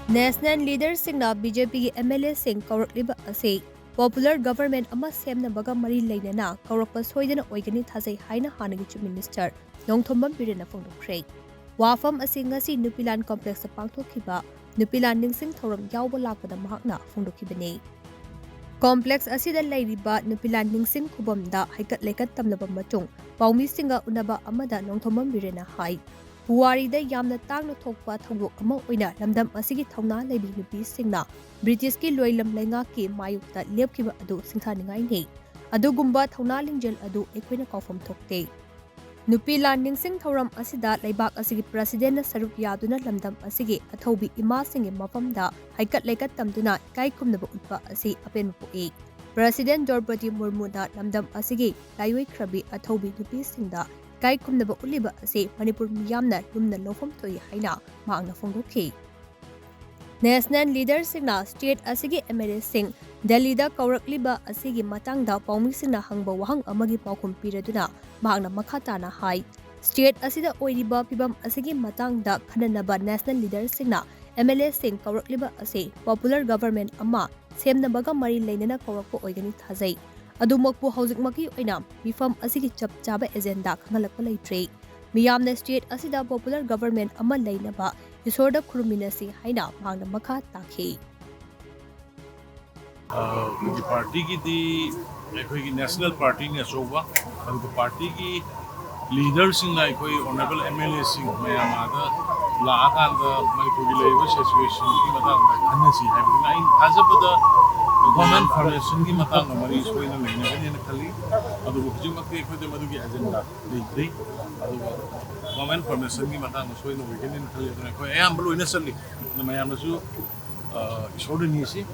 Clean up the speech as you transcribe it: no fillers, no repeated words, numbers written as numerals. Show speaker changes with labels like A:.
A: National leadersingna BJP gi MLAs sing kaurakliba ase popular government ama semnabaga mari leinana kaurakpa soidana oigani thajai haina hanagi chief minister Nongthombam Birena phongdokre wafam ase ngasi nupilan complex pangthokhiba nupilan ningsing thoram yawba lakpada mahakna phongdokhibane complex asida leiriba nupilan ningsing khubamda haikat lekat tamlaba matung paumi singa unaba amada Nongthombam Birena hai Puwarida yamna tangna thokpa thongdok ama oina lamdam asigi thongna leibi nupi singna British ki loilam lenga ki mayukta lepkiba adu singthaningai nei adugumba thongna lingjel adu ekoina kaufam thokte nupi landing sing thoram asida leibak asigi president na saruk yaduna lamdam asigi athobi ima singi mapamda haikat lekat tamduna kai khumnaba utpa asi apen poe president Draupadi Murmu da lamdam asigi laiwei khrabi athobi nupi singda Kai kumnaba uliba ase Manipur miyamna yumna lofam thoi haina maangna phongdokhi National leaders singna state asigi MLA sing Delhi da kaurakliba asigi matangda paumi singna hangba wahang amagi paukhum piraduna maangna makhatana hai state asida oiriba pibam asigi matangda khananaba national leaders singna MLA sing kaurakliba ase popular government ama semnabaga mari leinana kaurakpa oigani thajai Adumakpu haujikmaki oina mifam asigi chap chaba agenda khangalakpa leitre miyamna state asida popular government ama leinaba isorda khuruminasi haina mangna makha takhi
B: party ki di ekoi national party ne sowa aru party ki leaders sing like koi honorable MLA sing mayamada la kan da Manipur ki labor situation ki matang da khanasi hai nine hazabada government formation ki matang mari soina leine ne khali adu hujimaki ekoi de madu ki agenda dei adu government formation ki matang soina weekend khali adu koi ayam blo ina sali mayamna su isodni si